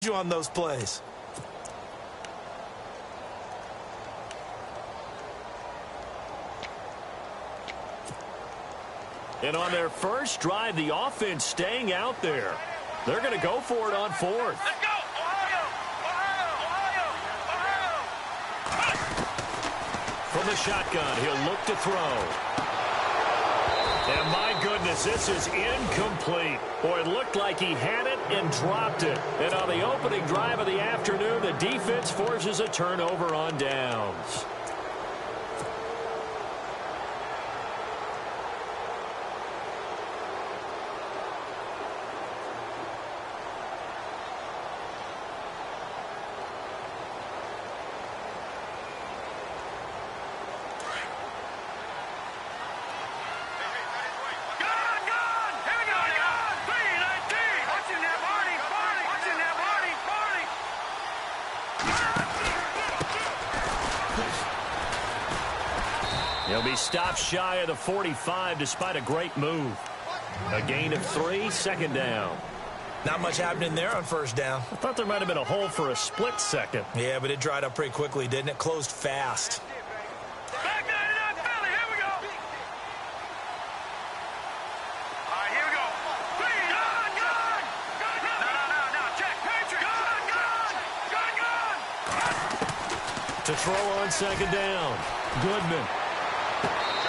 You on those plays. And on their first drive, the offense staying out there. They're going to go for it on fourth. Let's go! Ohio! Ohio! From the shotgun, he'll look to throw. And my goodness, this is incomplete. Boy, it looked like he had it and dropped it. And on the opening drive of the afternoon, the defense forces a turnover on downs. He'll be stopped shy of the 45 despite a great move. A gain of 3, second down. Not much happening there on first down. I thought there might have been a hole for a split second. Yeah, but it dried up pretty quickly, didn't it? Closed fast. Back 99 Philly, here we go. All right, here we go. Gun! No, check, Patriot. Gun! To throw on second down. Goodman.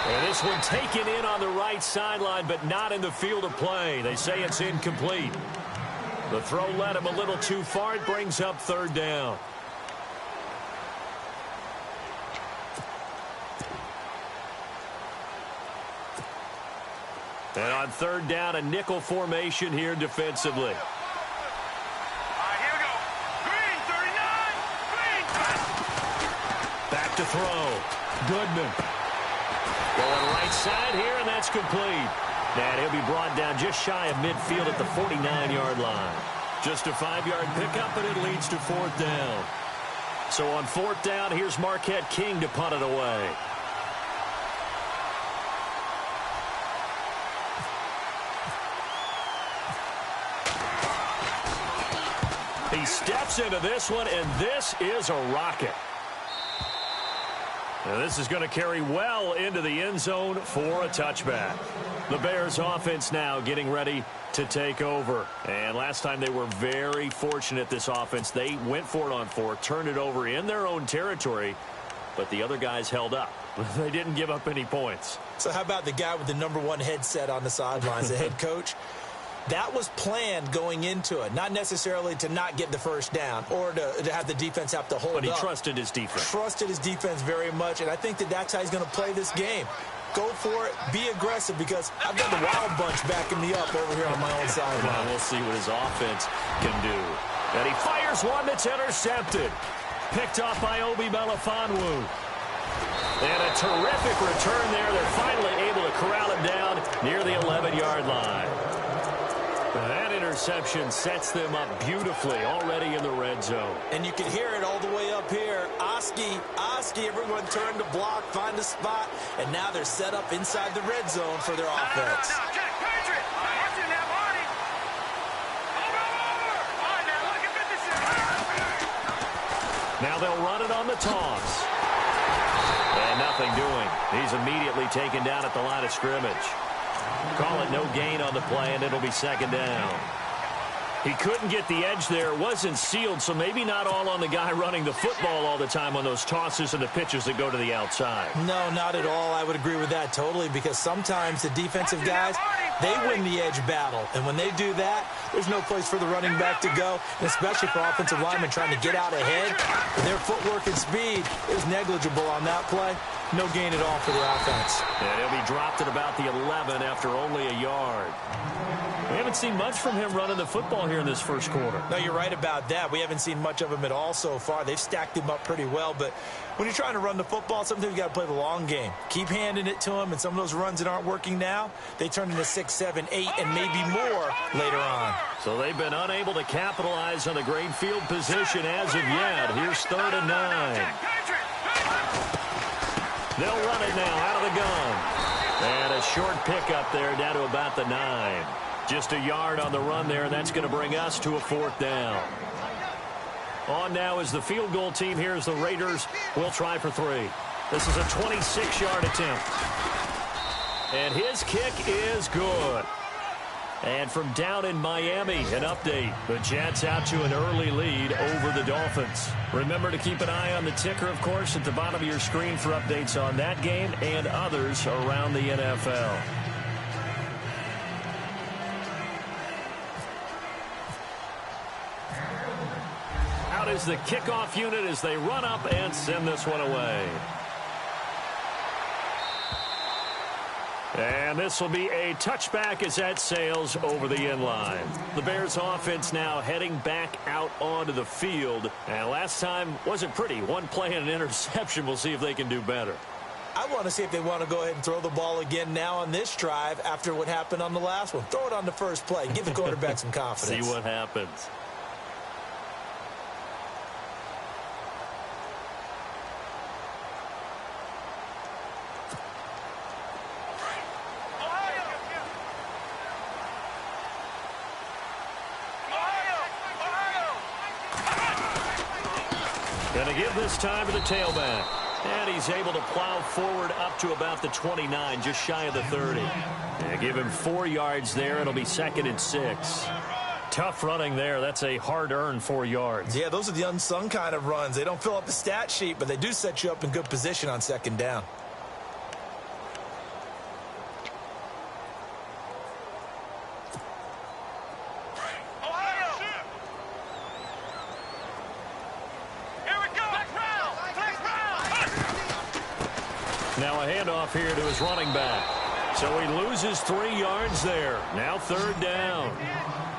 And this one taken in on the right sideline, but not in the field of play. They say it's incomplete. The throw led him a little too far. It brings up third down. And on third down, a nickel formation here defensively. All right, here we go. Green, 39. Green. Back to throw. Goodman. Going right side here, and that's complete. And he'll be brought down just shy of midfield at the 49-yard line. Just a 5-yard pickup, and it leads to fourth down. So on fourth down, here's Marquette King to punt it away. He steps into this one, and this is a rocket. Now this is going to carry well into the end zone for a touchback. The Bears offense now getting ready to take over. And last time they were very fortunate, this offense. They went for it on fourth, turned it over in their own territory, but the other guys held up. They didn't give up any points. So how about the guy with the #1 headset on the sidelines, the head coach? That was planned going into it, not necessarily to not get the first down or to have the defense have to hold up. But he trusted his defense. Trusted his defense very much, and I think that's how he's going to play this game. Go for it, be aggressive, because I've got the Wild Bunch backing me up over here on my own sideline. Well, we'll see what his offense can do. And he fires one that's intercepted. Picked off by Obi Melifonwu. And a terrific return there. They're finally able to corral him down near the 11-yard line. That interception sets them up beautifully already in the red zone. And you can hear it all the way up here. Oski, everyone turned to block, find a spot, and now they're set up inside the red zone for their offense. Now, check, Patriot. Watching that, Marty. Over. All right, now, look at 56. Now they'll run it on the toss. And nothing doing. He's immediately taken down at the line of scrimmage. Call it no gain on the play, and it'll be second down. He couldn't get the edge there. It wasn't sealed, so maybe not all on the guy running the football all the time on those tosses and the pitches that go to the outside. No, not at all. I would agree with that totally, because sometimes the defensive guys, they win the edge battle. And when they do that, there's no place for the running back to go, and especially for offensive linemen trying to get out ahead. Their footwork and speed is negligible on that play. No gain at all for the offense. And he'll be dropped at about the 11 after only a yard. We haven't seen much from him running the football here in this first quarter. No, you're right about that. We haven't seen much of him at all so far. They've stacked him up pretty well, but when you're trying to run the football, sometimes you got to play the long game. Keep handing it to him, and some of those runs that aren't working now, they turn into 6, 7, 8, and maybe more later on. So they've been unable to capitalize on the great field position as of yet. Here's 3rd and 9. They'll run it now out of the gun. And a short pickup there down to about the 9. Just a yard on the run there, and that's going to bring us to a 4th down. On now is the field goal team here as the Raiders will try for 3. This is a 26-yard attempt. And his kick is good. And from down in Miami, an update. The Jets out to an early lead over the Dolphins. Remember to keep an eye on the ticker, of course, at the bottom of your screen for updates on that game and others around the NFL. Out is the kickoff unit as they run up and send this one away. And this will be a touchback as that sails over the end line. The Bears offense now heading back out onto the field. And last time wasn't pretty. One play and an interception. We'll see if they can do better. I want to see if they want to go ahead and throw the ball again now on this drive after what happened on the last one. Throw it on the first play. Give the quarterback some confidence. See what happens. Going to give this time to the tailback. And he's able to plow forward up to about the 29, just shy of the 30. And give him 4 yards there. It'll be 2nd and 6. Tough running there. That's a hard-earned 4 yards. Yeah, those are the unsung kind of runs. They don't fill up the stat sheet, but they do set you up in good position on 2nd down. Now a handoff here to his running back. So he loses 3 yards there. Now 3rd down.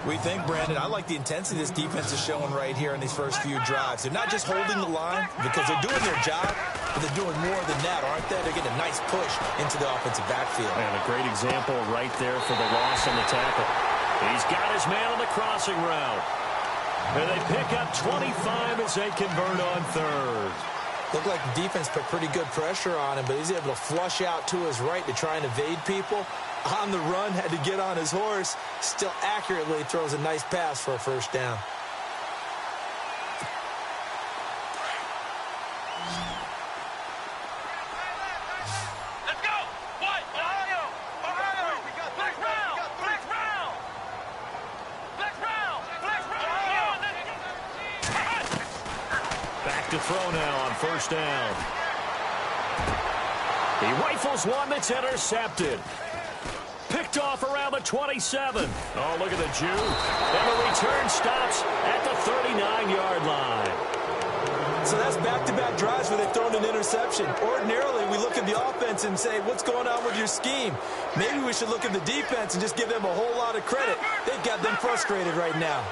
We think, Brandon, I like the intensity this defense is showing right here in these first few drives. They're not just holding the line because they're doing their job, but they're doing more than that, aren't they? They're getting a nice push into the offensive backfield. And a great example right there for the loss on the tackle. He's got his man on the crossing route. And they pick up 25 as they convert on 3rd. Looked like the defense put pretty good pressure on him, but he's able to flush out to his right to try and evade people. On the run, had to get on his horse. Still accurately throws a nice pass for a 1st down. Let's go! What? Ohio! Ohio! Flex round! Flex round! Flex round! Flex round! Back to throw now on 1st down. He rifles one that's intercepted. Picked off around the 27. Oh, look at the Jew. And the return stops at the 39-yard line. So that's back-to-back drives where they've thrown an interception. Ordinarily, we look at the offense and say, what's going on with your scheme? Maybe we should look at the defense and just give them a whole lot of credit. They've got them frustrated right now.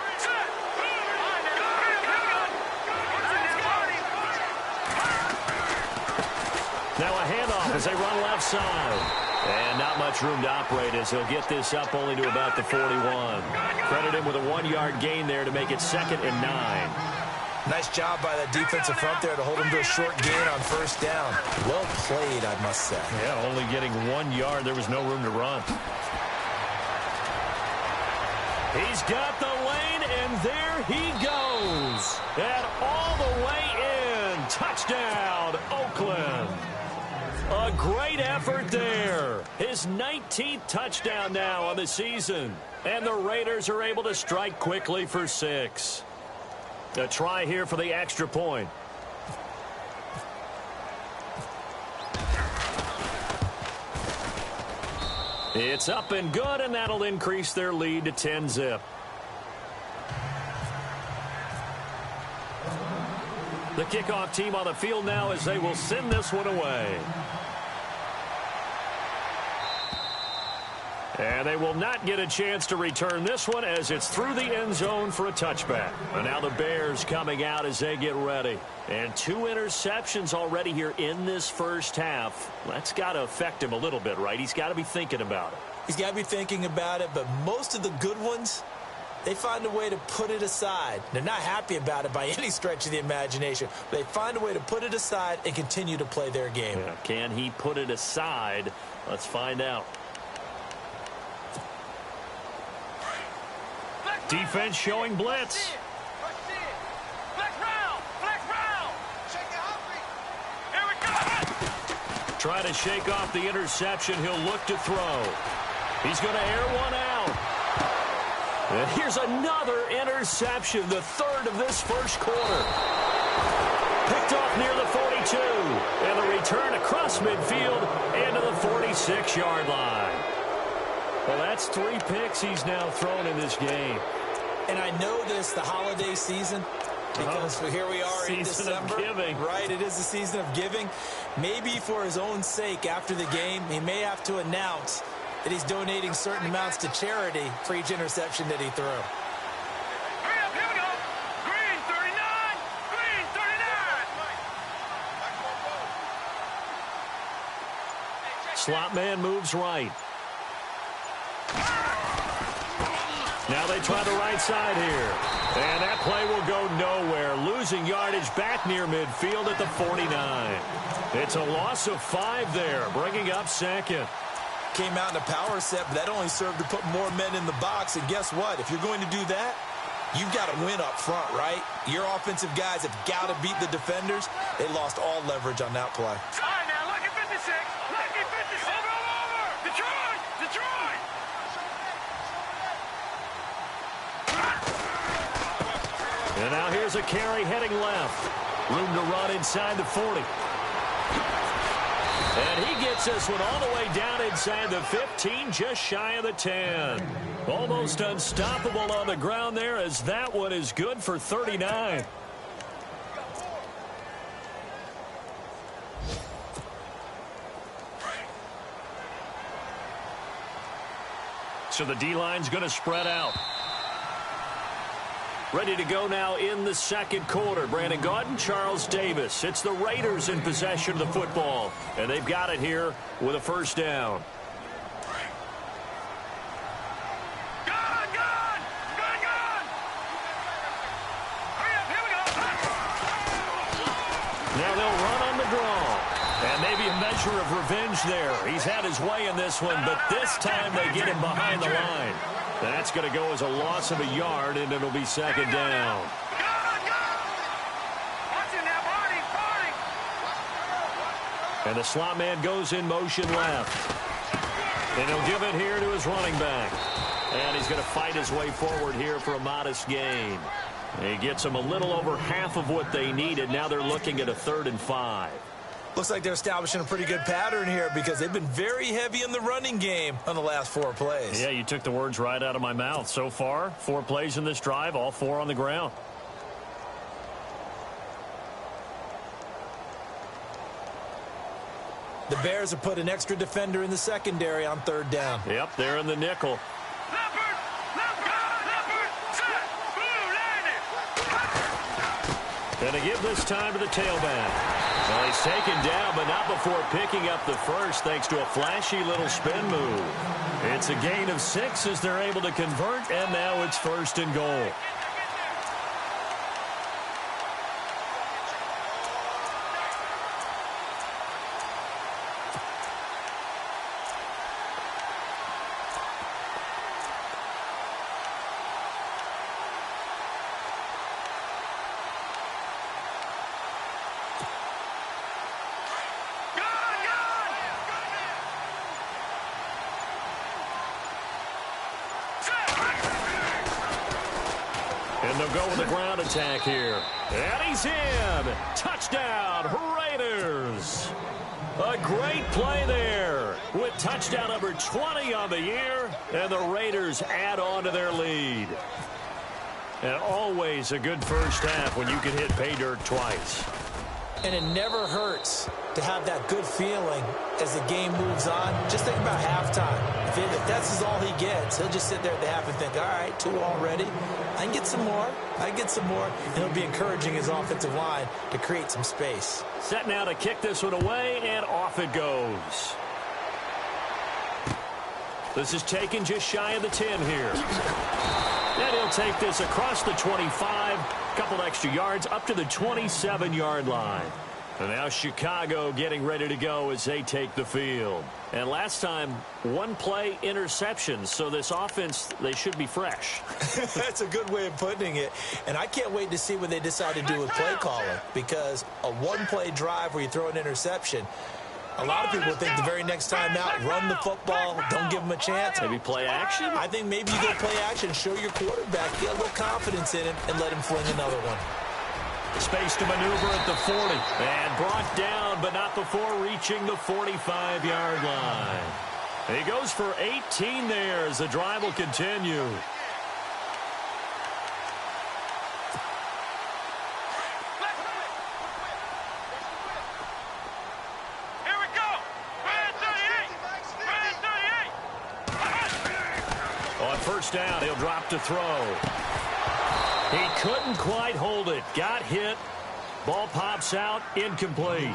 Now a handoff as they run left side. And not much room to operate as he'll get this up only to about the 41. Credit him with a 1-yard gain there to make it 2nd and 9. Nice job by that defensive front there to hold him to a short gain on 1st down. Well played, I must say. Yeah, only getting 1 yard. There was no room to run. He's got the lane, and there he goes. And all the way in. Touchdown, Oakland. A great effort there. His 19th touchdown now on the season. And the Raiders are able to strike quickly for 6. A try here for the extra point. It's up and good, and that'll increase their lead to 10-zip. The kickoff team on the field now as they will send this one away. And they will not get a chance to return this one as it's through the end zone for a touchback. And now the Bears coming out as they get ready. And 2 interceptions already here in this first half. That's got to affect him a little bit, right? He's got to be thinking about it. He's got to be thinking about it, but most of the good ones, they find a way to put it aside. They're not happy about it by any stretch of the imagination. They find a way to put it aside and continue to play their game. Yeah, can he put it aside? Let's find out. Defense showing blitz. Trying to shake off the interception. He'll look to throw. He's going to air one out. And here's another interception, the third of this first quarter. Picked off near the 42. And the return across midfield into the 46-yard line. Well, that's 3 picks he's now thrown in this game. And I know this, the holiday season, because here we are in December. Season of giving. Right, it is the season of giving. Maybe for his own sake after the game, he may have to announce that he's donating certain amounts to charity for each interception that he threw. Hurry up, here we go. Green 39. Green 39. Slot man moves right. Now they try the right side here. And that play will go nowhere. Losing yardage back near midfield at the 49. It's a loss of 5 there, bringing up second. Came out in a power set, but that only served to put more men in the box. And guess what? If you're going to do that, you've got to win up front, right? Your offensive guys have got to beat the defenders. They lost all leverage on that play. All right, now, lucky 56. Lucky 56. Over. Detroit. Detroit. And now here's a carry heading left. Room to run inside the 40. And he gets this one all the way down inside the 15, just shy of the 10. Almost unstoppable on the ground there, as that one is good for 39. So the D-line's going to spread out. Ready to go now in the second quarter. Brandon Gaudin, Charles Davis. It's the Raiders in possession of the football. And they've got it here with a first down. Gun. Hurry up, here we go. Now they'll run on the draw. And maybe a measure of revenge there. He's had his way in this one, but this time they get him behind the line. That's going to go as a loss of a yard, and it'll be second down. Watch it now, Barney. And the slot man goes in motion left. And he'll give it here to his running back. And he's going to fight his way forward here for a modest gain. He gets them a little over half of what they needed. Now they're looking at a 3rd and 5. Looks like they're establishing a pretty good pattern here because they've been very heavy in the running game on the last 4 plays. Yeah, you took the words right out of my mouth. So far, 4 plays in this drive, all 4 on the ground. The Bears have put an extra defender in the secondary on 3rd down. Yep, they're in the nickel. Leopard, set, blue, landed. And to give this time to the tailback. Well, he's taken down, but not before picking up the first, thanks to a flashy little spin move. It's a gain of 6 as they're able to convert, and now it's 1st and goal. And they'll go with the ground attack here. And he's in. Touchdown, Raiders. A great play there with touchdown number 20 on the year. And the Raiders add on to their lead. And always a good first half when you can hit pay dirt twice. And it never hurts to have that good feeling as the game moves on. Just think about halftime. If that's all he gets, he'll just sit there at the half and think, all right, 2 already. I can get some more. I can get some more. And he'll be encouraging his offensive line to create some space. Set now to kick this one away, and off it goes. This is taken just shy of the 10 here. And he'll take this across the 25, couple extra yards up to the 27-yard line. And now Chicago getting ready to go as they take the field. And last time, 1 play interception. So this offense, they should be fresh. That's a good way of putting it. And I can't wait to see what they decide to do with play calling. Because a 1-play drive where you throw an interception, A lot of people think the very next time out, run the football, don't give him a chance. Maybe play action? I think maybe you go play action, show your quarterback, get a little confidence in him, and let him fling another one. Space to maneuver at the 40. And brought down, but not before reaching the 45-yard line. He goes for 18 there as the drive will continue. First down, he'll drop to throw. He couldn't quite hold it. Got hit. Ball pops out, incomplete.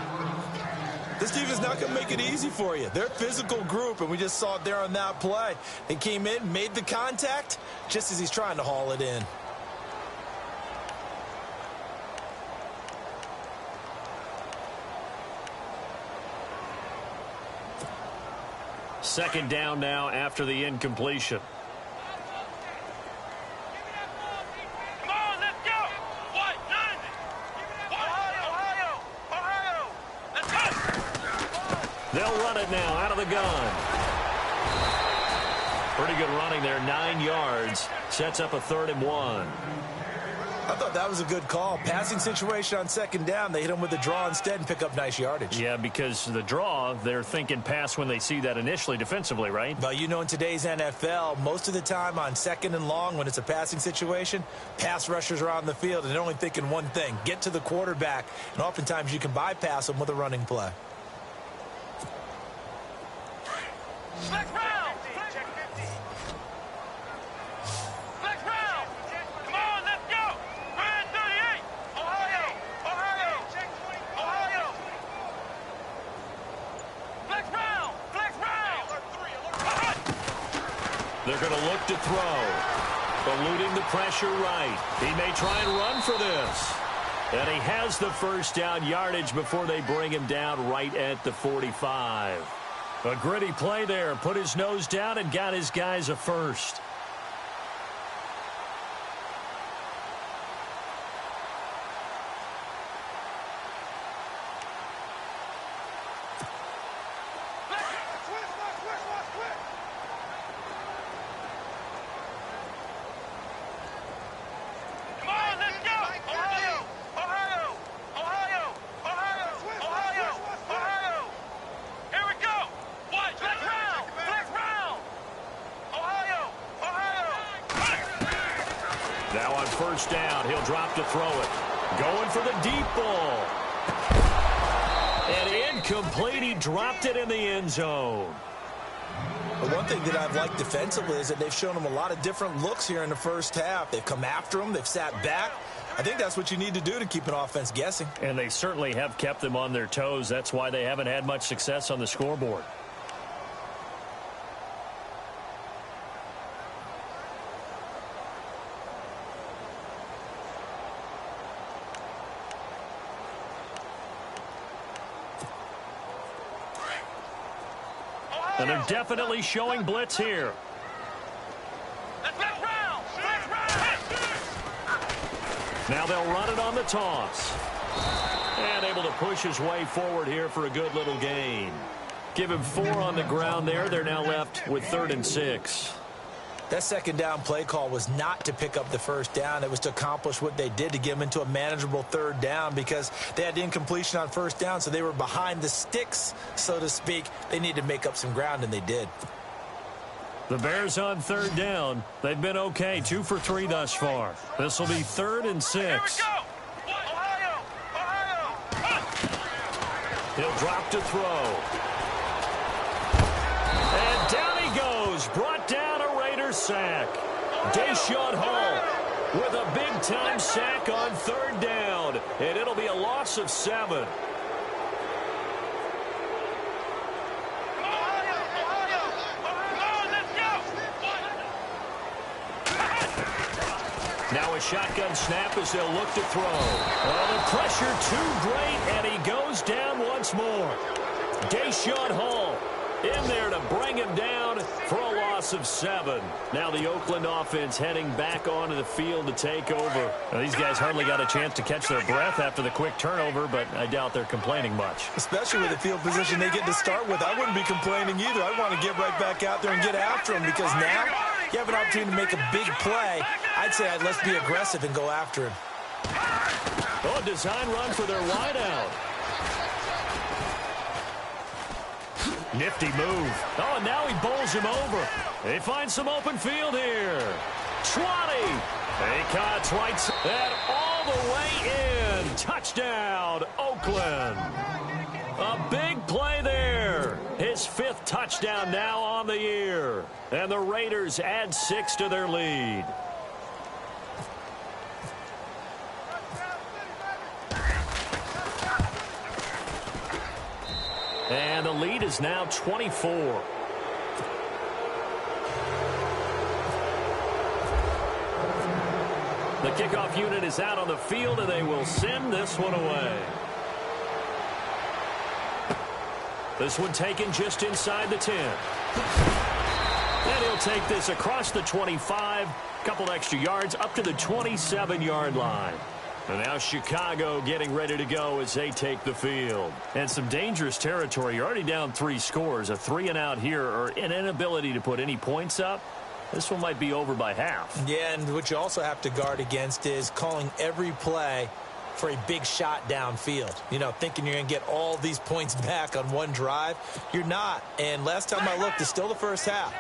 This defense is not going to make it easy for you. They're a physical group, and we just saw it there on that play. They came in, made the contact, just as he's trying to haul it in. Second down now after the incompletion. They'll run it now out of the gun. Pretty good running there, 9 yards. Sets up a 3rd and 1. I thought that was a good call. Passing situation on second down. They hit him with a draw instead and pick up nice yardage. Yeah, because the draw, they're thinking pass when they see that initially defensively, right? But you know, in today's NFL, most of the time on second and long, when it's a passing situation, pass rushers are on the field, and they're only thinking one thing, get to the quarterback. And oftentimes you can bypass them with a running play. Flex round! Flex round! Come on, let's go! Brand 38! Ohio! Ohio! Ohio! Flex round! Flex round! They're going to look to throw. Eluding the pressure right. He may try and run for this. And he has the first down yardage before they bring him down right at the 45. A gritty play there. Put his nose down and got his guys a first. Now on first down, he'll drop to throw it. Going for the deep ball. And incomplete. He dropped it in the end zone. The one thing that I've liked defensively is that they've shown him a lot of different looks here in the first half. They've come after him. They've sat back. I think that's what you need to do to keep an offense guessing. And they certainly have kept them on their toes. That's why they haven't had much success on the scoreboard. And they're definitely showing blitz here. Now they'll run it on the toss. And able to push his way forward here for a good little gain. Give him 4 on the ground there. They're now left with 3rd and 6. That second down play call was not to pick up the first down. It was to accomplish what they did, to get them into a manageable 3rd down, because they had incompletion on first down, so they were behind the sticks, so to speak. They needed to make up some ground, and they did. The Bears on 3rd down. They've been okay, 2 for 3 thus far. This will be 3rd and 6. He'll drop to throw. And down he goes. Brought down a Raiders sack. Deshaun Hall with a big-time sack on 3rd down. And it'll be a loss of 7. Now a shotgun snap as they'll look to throw. Oh, the pressure too great, and he goes down once more. Deshaun Hall in there to bring him down for a loss loss of 7. Now the Oakland offense heading back onto the field to take over. Now, these guys hardly got a chance to catch their breath after the quick turnover, but I doubt they're complaining much. Especially with the field position they get to start with. I wouldn't be complaining either. I want to get right back out there and get after them, because now you have an opportunity to make a big play. I'd say let's be aggressive and go after him. Oh, a design run for their wideout. Nifty move. Oh, and now he bowls him over. They find some open field here. 20. They cuts right and all the way in. Touchdown, Oakland. A big play there. His 5th touchdown now on the year. And the Raiders add 6 to their lead. And the lead is now 24. The kickoff unit is out on the field, and they will send this one away. This one taken just inside the 10. And he'll take this across the 25, couple extra yards up to the 27-yard line. And now Chicago getting ready to go as they take the field. And some dangerous territory. You're already down 3 scores. A 3-and-out here, or an inability to put any points up. This one might be over by half. Yeah, and what you also have to guard against is calling every play for a big shot downfield. You know, thinking you're going to get all these points back on one drive. You're not. And last time I looked, it's still the first half.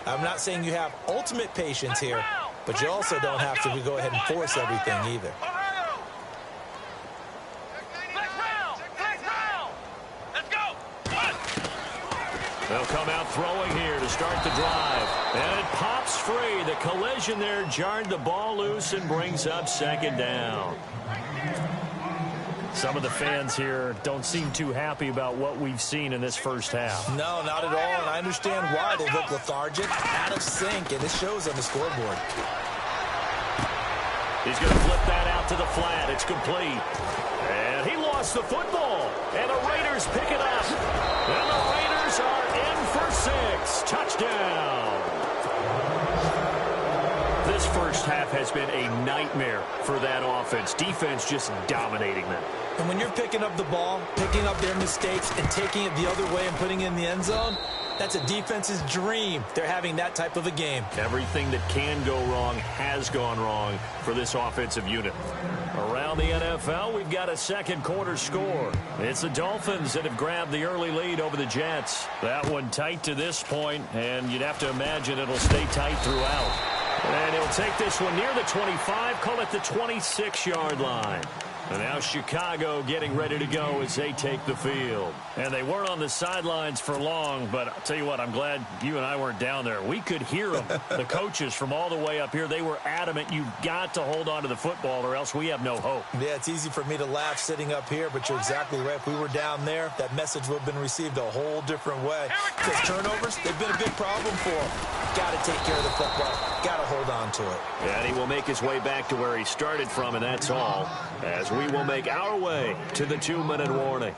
I'm not saying you have ultimate patience here, but you also don't have to go ahead and force everything either. They'll come out throwing here to start the drive. And it pops free. The collision there jarred the ball loose and brings up 2nd down. Some of the fans here don't seem too happy about what we've seen in this first half. No, not at all, and I understand why. They look lethargic, out of sync, and it shows on the scoreboard. He's going to flip that out to the flat. It's complete. And he lost the football. And the Raiders pick it up. And the Raiders are in for 6. Touchdown. This first half has been a nightmare for that offense. Defense just dominating them. And when you're picking up the ball, picking up their mistakes, and taking it the other way and putting it in the end zone, that's a defense's dream. They're having that type of a game. Everything that can go wrong has gone wrong for this offensive unit. Around the NFL, we've got a second quarter score. It's the Dolphins that have grabbed the early lead over the Jets. That one tight to this point, and you'd have to imagine it'll stay tight throughout. And he'll take this one near the 25, call it the 26-yard line. And now Chicago getting ready to go as they take the field. And they weren't on the sidelines for long, but I'll tell you what, I'm glad you and I weren't down there. We could hear them. The coaches from all the way up here, they were adamant, you've got to hold on to the football or else we have no hope. Yeah, it's easy for me to laugh sitting up here, but you're exactly right. If we were down there, that message would have been received a whole different way. Because turnovers, they've been a big problem for them. Got to take care of the football. Got to hold on to it. And he will make his way back to where he started from, and that's all. As we will make our way to the 2-minute warning.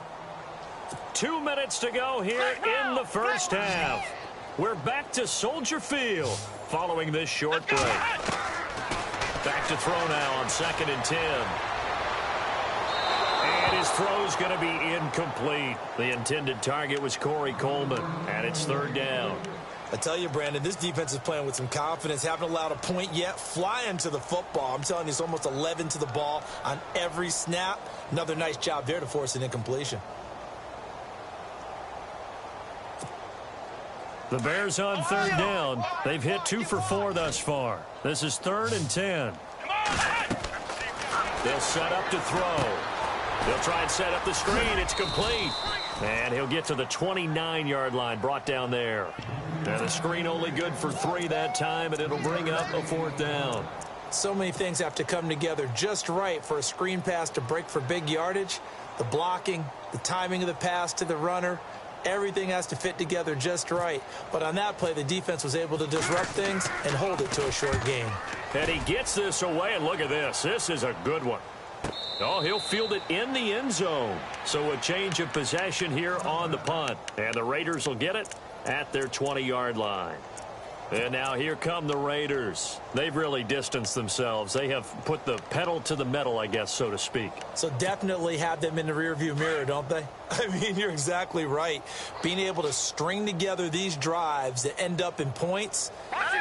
2 minutes to go here in the first half. We're back to Soldier Field following this short break. Back to throw now on 2nd and 10. And his throw's going to be incomplete. The intended target was Corey Coleman, and it's 3rd down. I tell you, Brandon, this defense is playing with some confidence. Haven't allowed a point yet. Flying to the football. I'm telling you, it's almost 11 to the ball on every snap. Another nice job there to force an incompletion. The Bears on 3rd down. They've hit 2 for 4 thus far. This is 3rd and 10. They'll set up to throw. They'll try and set up the screen. It's complete. And he'll get to the 29-yard line, brought down there. And the screen only good for 3 that time, and it'll bring up a 4th down. So many things have to come together just right for a screen pass to break for big yardage. The blocking, the timing of the pass to the runner, everything has to fit together just right. But on that play, the defense was able to disrupt things and hold it to a short gain. And he gets this away, and look at this. This is a good one. Oh, he'll field it in the end zone. So a change of possession here on the punt. And the Raiders will get it at their 20-yard line. And now here come the Raiders. They've really distanced themselves. They have put the pedal to the metal, I guess, so to speak. So definitely have them in the rearview mirror, don't they? I mean, you're exactly right. Being able to string together these drives that end up in points,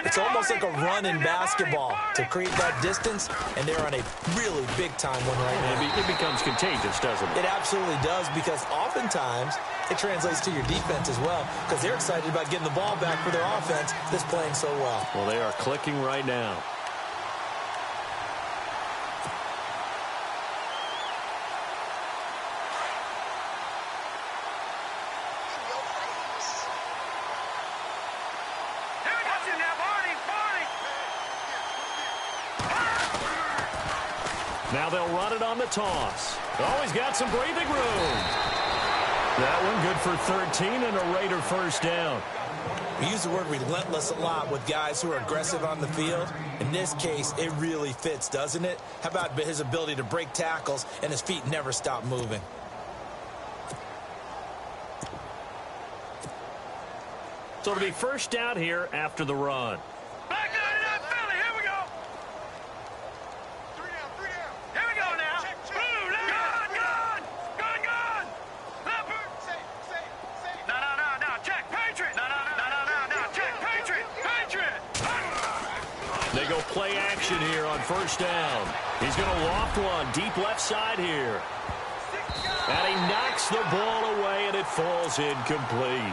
it's almost like a run in basketball to create that distance, and they're on a really big-time one right now. It becomes contagious, doesn't it? It absolutely does, because oftentimes it translates to your defense as well, because they're excited about getting the ball back for their offense that's playing so well. Well, they are clicking right now. Now they'll run it on the toss. Oh, he's got some breathing room. That one good for 13 and a Raider first down. We use the word relentless a lot with guys who are aggressive on the field. In this case, it really fits, doesn't it? How about his ability to break tackles and his feet never stop moving? So it'll be first down here after the run. Back down in that Philly. Here we go. Three down. Here we go now. Blue, gun. Leopard. Safe. No. Check. Patriot. No. Check. Patriot. They go play action here on first down. He's going to loft one deep left side here. And he knocks the ball away, and it falls incomplete.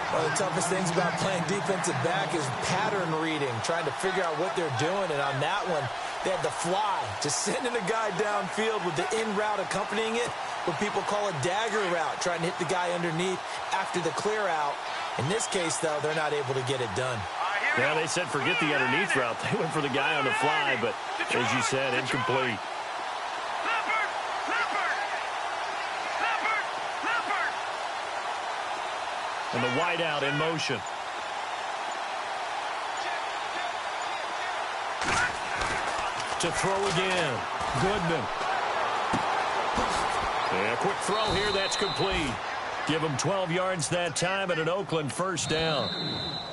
One of the toughest things about playing defensive back is pattern reading, trying to figure out what they're doing. And on that one, they had the fly, just sending a guy downfield with the in route accompanying it, what people call a dagger route, trying to hit the guy underneath after the clear out. In this case, though, they're not able to get it done. Yeah, they said forget the underneath route. They went for the guy on the fly, but as you said, incomplete. And the wideout in motion. To throw again. Goodman. Yeah, quick throw here. That's complete. Give them 12 yards that time and an Oakland first down.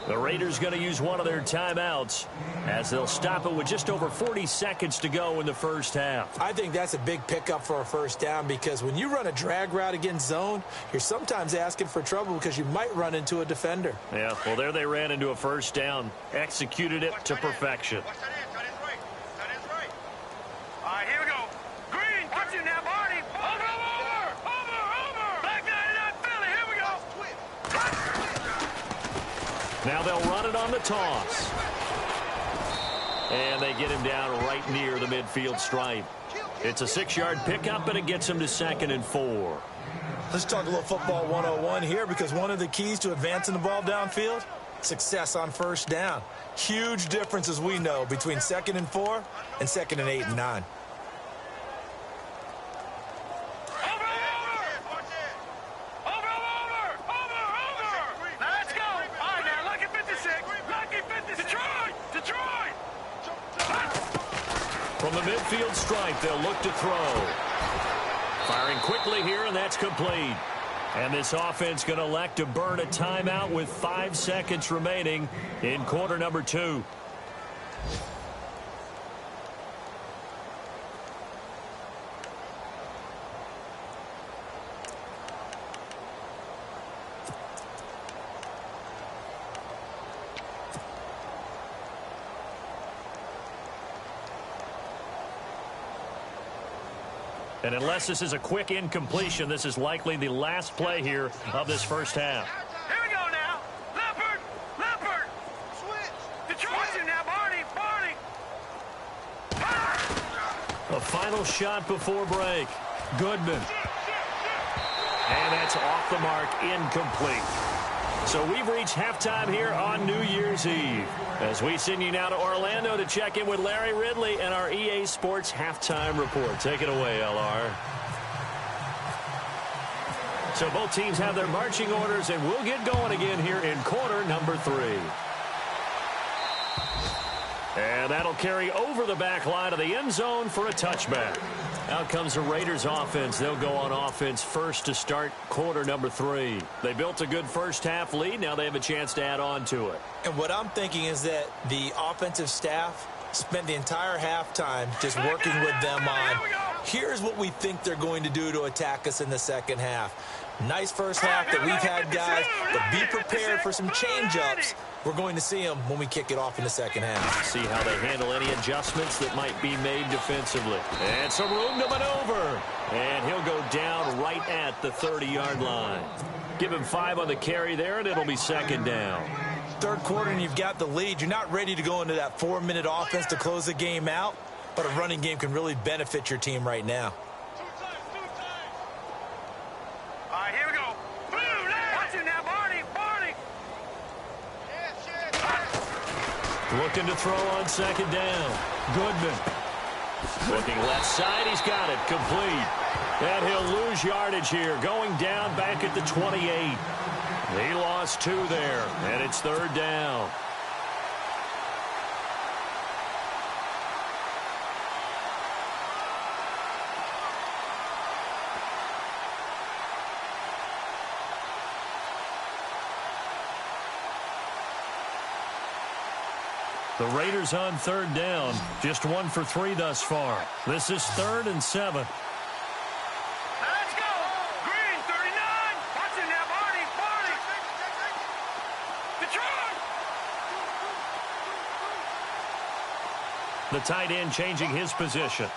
The Raiders going to use one of their timeouts as they'll stop it with just over 40 seconds to go in the first half. I think that's a big pickup for a first down, because when you run a drag route against zone, you're sometimes asking for trouble because you might run into a defender. Yeah, well, there they ran into a first down. Executed it to perfection. That is right. All right, here we go. Green, watch it now, Barney. Over. Back down in that Philly. Here we go. Now they'll run it on the toss. And they get him down right near the midfield stripe. It's a 6-yard pickup, and it gets him to 2nd and 4. Let's talk a little football 101 here, because one of the keys to advancing the ball downfield, success on first down. Huge difference, as we know, between 2nd and 4 and 2nd and 8 and 9. From the midfield stripe, they'll look to throw. Firing quickly here, and that's complete. And this offense going to elect to burn a timeout with 5 seconds remaining in quarter number 2. And unless this is a quick incompletion, this is likely the last play here of this first half. Here we go now. Leopard. Switch. Detroit now, Barney. A final shot before break. Goodman. And that's off the mark, incomplete. So we've reached halftime here on New Year's Eve, as we send you now to Orlando to check in with Larry Ridley and our EA Sports Halftime Report. Take it away, LR. So both teams have their marching orders, and we'll get going again here in quarter number 3. And that'll carry over the back line of the end zone for a touchback. Out comes the Raiders offense. They'll go on offense first to start quarter number 3. They built a good first half lead. Now they have a chance to add on to it. And what I'm thinking is that the offensive staff spent the entire halftime just working with them on, here's what we think they're going to do to attack us in the second half. Nice first half that we've had, guys, but be prepared for some change-ups. We're going to see them when we kick it off in the second half. See how they handle any adjustments that might be made defensively. And some room to maneuver. And he'll go down right at the 30-yard line. Give him 5 on the carry there, and it'll be second down. Third quarter, and you've got the lead. You're not ready to go into that 4-minute offense to close the game out, but a running game can really benefit your team right now. All right, here we go. Watch it now, Barney. Looking to throw on second down. Goodman. Looking left side. He's got it. Complete. And he'll lose yardage here. Going down back at the 28. He lost 2 there. And it's third down. The Raiders on third down. Just 1 for 3 thus far. This is 3rd and 7. Now let's go. Green, 39. Watch it now, Barney. Detroit. The tight end changing his position.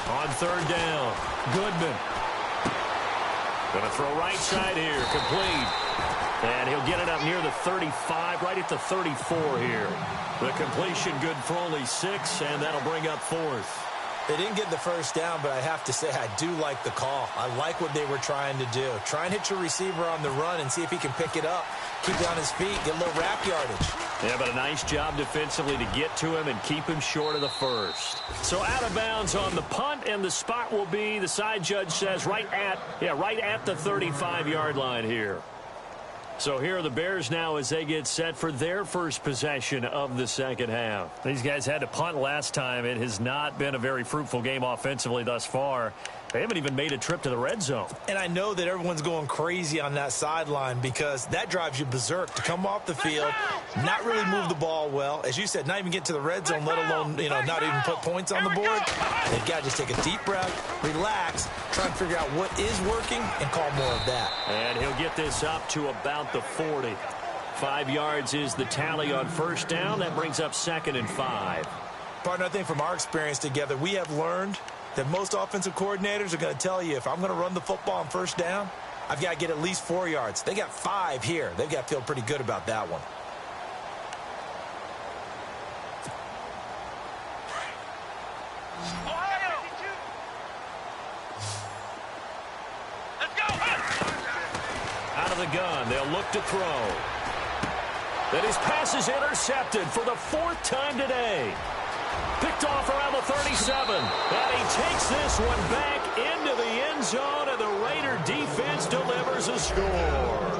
On third down, Goodman. Going to throw right side here, complete. And he'll get it up near the 35, right at the 34 here. The completion good for only 6, and that'll bring up 4th. They didn't get the first down, but I have to say I do like the call. I like what they were trying to do. Try and hit your receiver on the run and see if he can pick it up. Keep it on his feet, get a little rack yardage. Yeah, but a nice job defensively to get to him and keep him short of the first. So out of bounds on the punt, and the spot will be, the side judge says, right at the 35-yard line here. So here are the Bears now as they get set for their first possession of the second half. These guys had to punt last time. It has not been a very fruitful game offensively thus far. They haven't even made a trip to the red zone. And I know that everyone's going crazy on that sideline because that drives you berserk to come off the field, not really move the ball well. As you said, not even get to the red zone, let alone, not even put points on the board. They've got to just take a deep breath, relax, try and figure out what is working and call more of that. And he'll get this up to about the 40. 5 yards is the tally on first down. That brings up 2nd and 5. Partner, I think from our experience together, we have learned that most offensive coordinators are going to tell you if I'm going to run the football on first down, I've got to get at least 4 yards. They got 5 here. They've got to feel pretty good about that one. Let's go. Out of the gun, they'll look to throw. Then his pass is intercepted for the 4th time today. Picked off around the 37. And he takes this one back into the end zone, and the Raider defense delivers a score.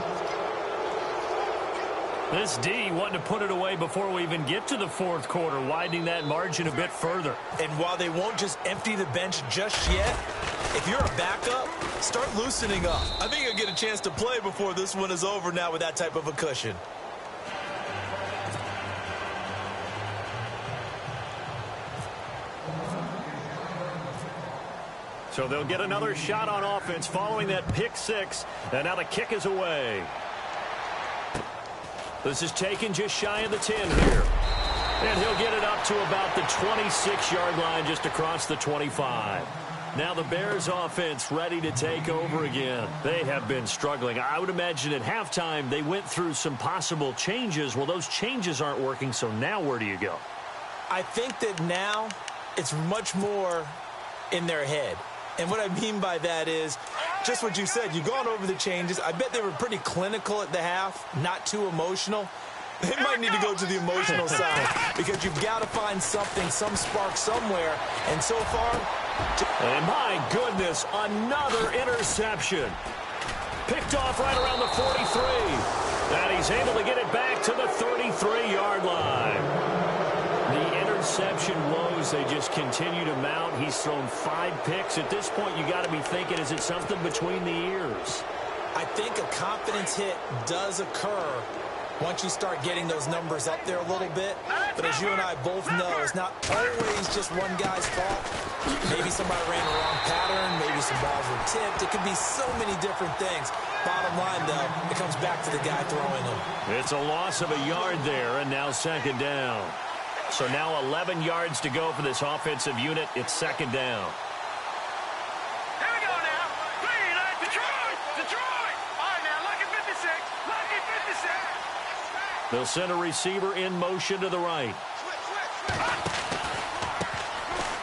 This D wanting to put it away before we even get to the 4th quarter, widening that margin a bit further. And while they won't just empty the bench just yet, if you're a backup, start loosening up. I think you'll get a chance to play before this one is over now with that type of a cushion. So they'll get another shot on offense following that pick 6, and now the kick is away. This is taken just shy of the 10 here. And he'll get it up to about the 26-yard line, just across the 25. Now the Bears offense ready to take over again. They have been struggling. I would imagine at halftime they went through some possible changes. Well, those changes aren't working, so now where do you go? I think that now it's much more in their head. And what I mean by that is just what you said. You've gone over the changes. I bet they were pretty clinical at the half, not too emotional. They might need to go to the emotional side because you've got to find something, some spark somewhere. And so far... And my goodness, another interception. Picked off right around the 43. And he's able to get it back to the 33-yard line. The interception interception woes, they just continue to mount. He's thrown 5 picks. At this point, you got to be thinking, is it something between the ears? I think a confidence hit does occur once you start getting those numbers up there a little bit. But as you and I both know, it's not always just one guy's fault. Maybe somebody ran the wrong pattern. Maybe some balls were tipped. It could be so many different things. Bottom line, though, it comes back to the guy throwing them. It's a loss of a yard there, and now second down. So now 11 yards to go for this offensive unit. It's second down. Here we go now. Detroit! Detroit! All right, now, lucky 56. Lucky 56. They'll send a receiver in motion to the right.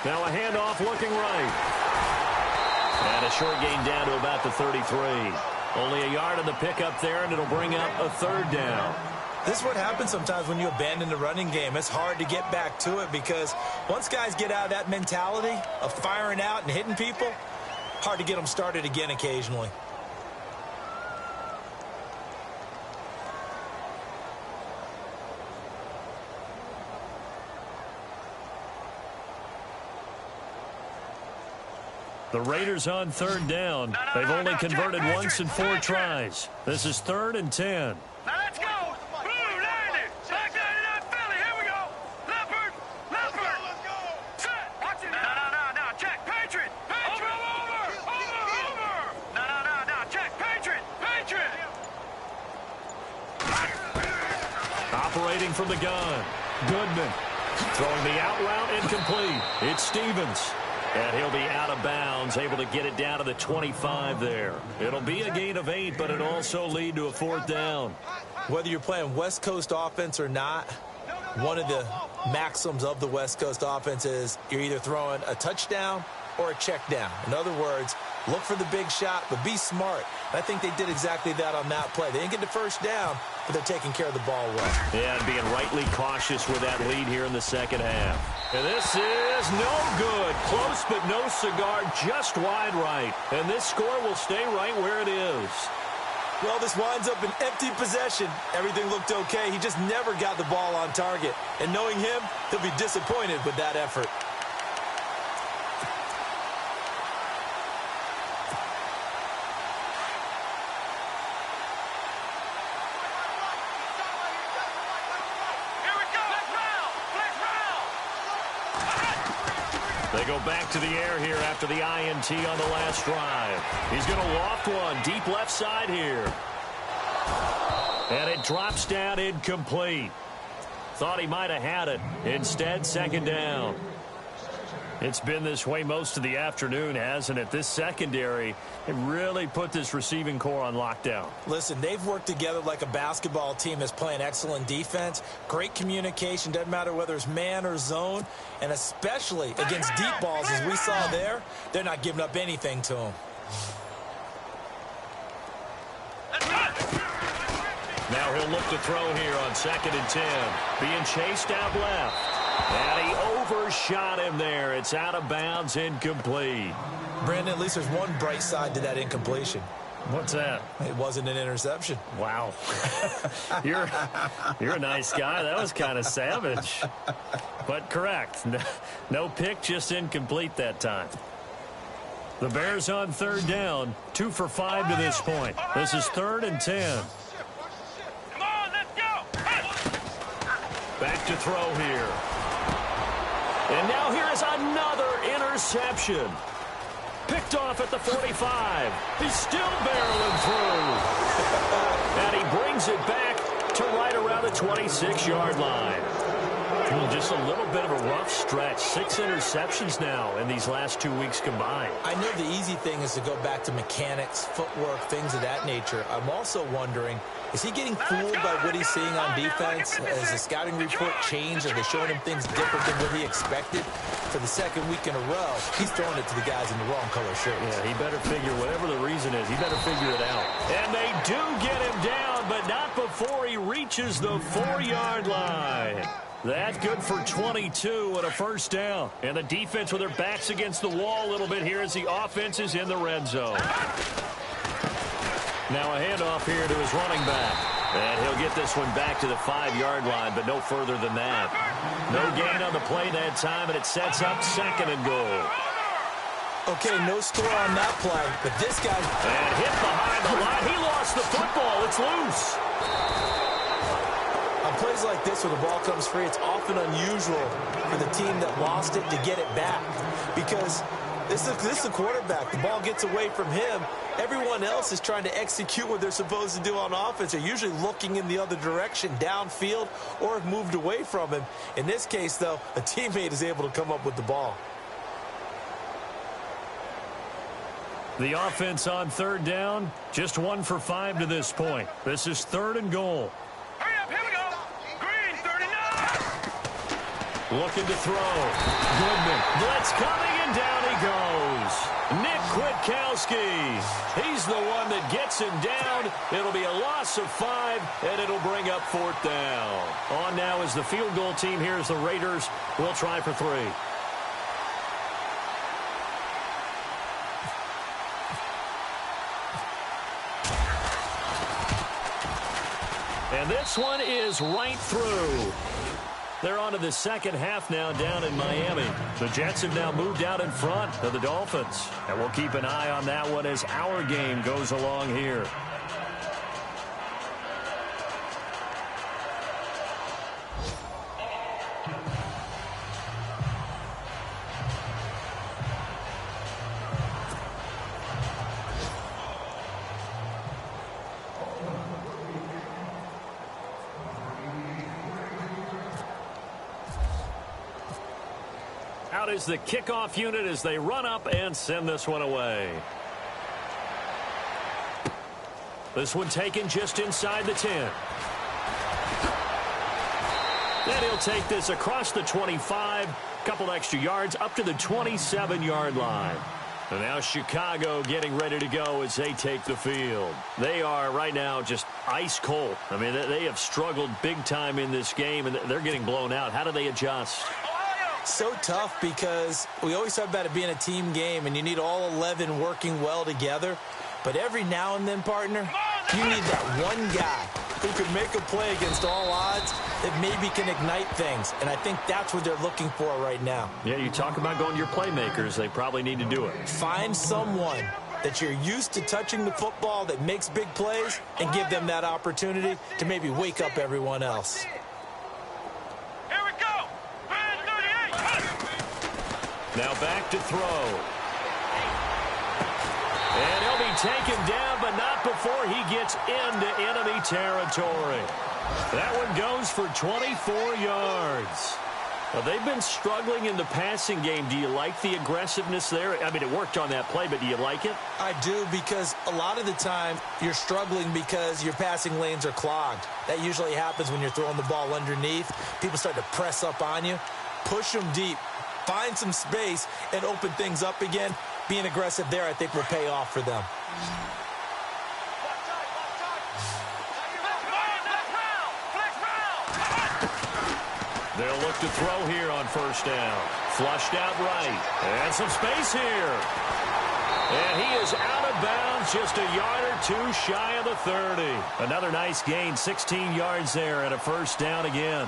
Now a handoff looking right. And a short gain down to about the 33. Only a yard on the pickup there, and it'll bring up a third down. This is what happens sometimes when you abandon the running game. It's hard to get back to it because once guys get out of that mentality of firing out and hitting people, hard to get them started again occasionally. The Raiders on third down. They've only converted once in 4 tries. This is 3rd and 10. Now let's go. Blue, landed. Back 99 Philly. Here we go. Leopard. Leopard. Let's go. Set. Watch it. No. Check. Patriot. Over. No. Check. Patriot. Operating from the gun. Goodman. Throwing the out route incomplete. It's Stevens. And he'll be out of bounds, able to get it down to the 25 there. It'll be a gain of 8, but it'll also lead to a 4th down. Whether you're playing West Coast offense or not, one of the maxims of the West Coast offense is you're either throwing a touchdown or a check down. In other words, look for the big shot, but be smart. And I think they did exactly that on that play. They didn't get the first down, but they're taking care of the ball well. Yeah, and being rightly cautious with that lead here in the second half. And this is no good. Close, but no cigar, just wide right. And this score will stay right where it is. Well, this winds up an empty possession. Everything looked okay. He just never got the ball on target. And knowing him, he'll be disappointed with that effort. They go back to the air here after the INT on the last drive. He's going to loft one deep left side here. And it drops down incomplete. Thought he might have had it. Instead, second down. It's been this way most of the afternoon, hasn't it? This secondary, it really put this receiving core on lockdown. Listen, they've worked together like a basketball team that's playing excellent defense. Great communication, doesn't matter whether it's man or zone. And especially against deep balls, as we saw there, they're not giving up anything to them. Now he'll look to throw here on 2nd and 10. Being chased out left. And he overshot him there. It's out of bounds, incomplete. Brandon, at least there's one bright side to that incompletion. What's that? It wasn't an interception. Wow. You're a nice guy. That was kind of savage. But correct. No pick, just incomplete that time. The Bears on 3rd down. 2 for 5 to this point. This is 3rd and 10. Come on, let's go. Back to throw here. And now here is another interception. Picked off at the 45. He's still barreling through. And he brings it back to right around the 26-yard line. Just a little bit of a rough stretch. 6 interceptions now in these last 2 weeks combined. I know the easy thing is to go back to mechanics, footwork, things of that nature. I'm also wondering, is he getting fooled by what he's seeing on defense? Has the scouting report changed? Are they showing him things different than what he expected? For the 2nd week in a row, he's throwing it to the guys in the wrong color shirts. Yeah, he better figure, whatever the reason is, he better figure it out. And they do get him down, but not before he reaches the 4-yard line. That's good for 22 and a first down. And the defense with their backs against the wall a little bit here as the offense is in the red zone. Now a handoff here to his running back. And he'll get this one back to the 5-yard line, but no further than that. No gain on the play that time, and it sets up 2nd and goal. Okay, no score on that play, but this guy... And hit behind the line. He lost the football. It's loose. On plays like this where the ball comes free, it's often unusual for the team that lost it to get it back. Because this is the quarterback. The ball gets away from him. Everyone else is trying to execute what they're supposed to do on offense. They're usually looking in the other direction, downfield, or have moved away from him. In this case, though, a teammate is able to come up with the ball. The offense on 3rd down, just 1 for 5 to this point. This is 3rd and goal. Hurry up, here we go. Green, 39. Looking to throw. Goodman. Blitz coming, and down he goes. Nick Kwiatkowski. He's the one that gets him down. It'll be a loss of 5, and it'll bring up 4th down. On now is the field goal team. Here's the Raiders. We'll try for 3. And this one is right through. They're on to the 2nd half now down in Miami. The Jets have now moved out in front of the Dolphins. And we'll keep an eye on that one as our game goes along here. Out is the kickoff unit as they run up and send this one away. This one taken just inside the 10. Then he'll take this across the 25, couple extra yards up to the 27-yard line. And now Chicago getting ready to go as they take the field. They are right now just ice cold. I mean, they have struggled big time in this game, and they're getting blown out. How do they adjust? So tough because we always talk about it being a team game and you need all 11 working well together. But every now and then, partner, you need that one guy who can make a play against all odds that maybe can ignite things. And I think that's what they're looking for right now. Yeah, you talk about going to your playmakers. They probably need to do it. Find someone that you're used to touching the football that makes big plays and give them that opportunity to maybe wake up everyone else. Now back to throw. And he'll be taken down, but not before he gets into enemy territory. That one goes for 24 yards. Well, they've been struggling in the passing game. Do you like the aggressiveness there? I mean, it worked on that play, but do you like it? I do, because a lot of the time you're struggling because your passing lanes are clogged. That usually happens when you're throwing the ball underneath. People start to press up on you. Push them deep. Find some space and open things up again. Being aggressive there, I think, will pay off for them. They'll look to throw here on 1st down. Flushed out right. And some space here. And he is out of bounds, just a yard or 2 shy of the 30. Another nice gain, 16 yards there, and a 1st down again.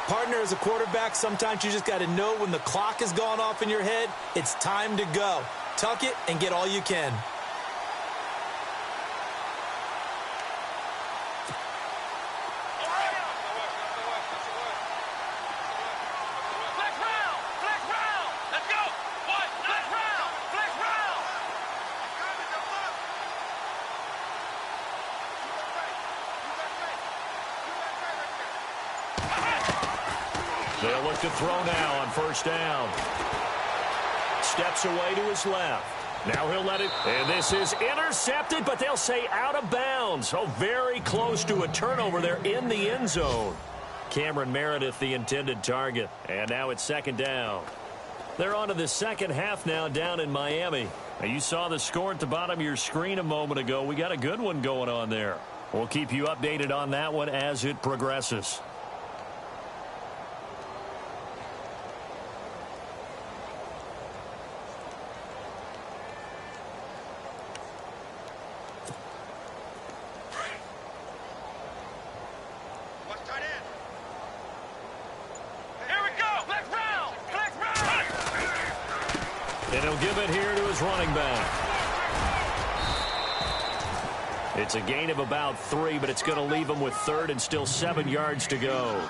Partner, as a quarterback, sometimes you just got to know when the clock has gone off in your head, it's time to go. Tuck it and get all you can. They'll look to throw now on 1st down. Steps away to his left. Now he'll let it. And this is intercepted, but they'll say out of bounds. Oh, very close to a turnover there in the end zone. Cameron Meredith, the intended target. And now it's 2nd down. They're on to the 2nd half now down in Miami. Now, you saw the score at the bottom of your screen a moment ago. We got a good one going on there. We'll keep you updated on that one as it progresses. Here And he'll give it here to his running back. It's a gain of about 3, but it's going to leave him with third and still 7 yards to go.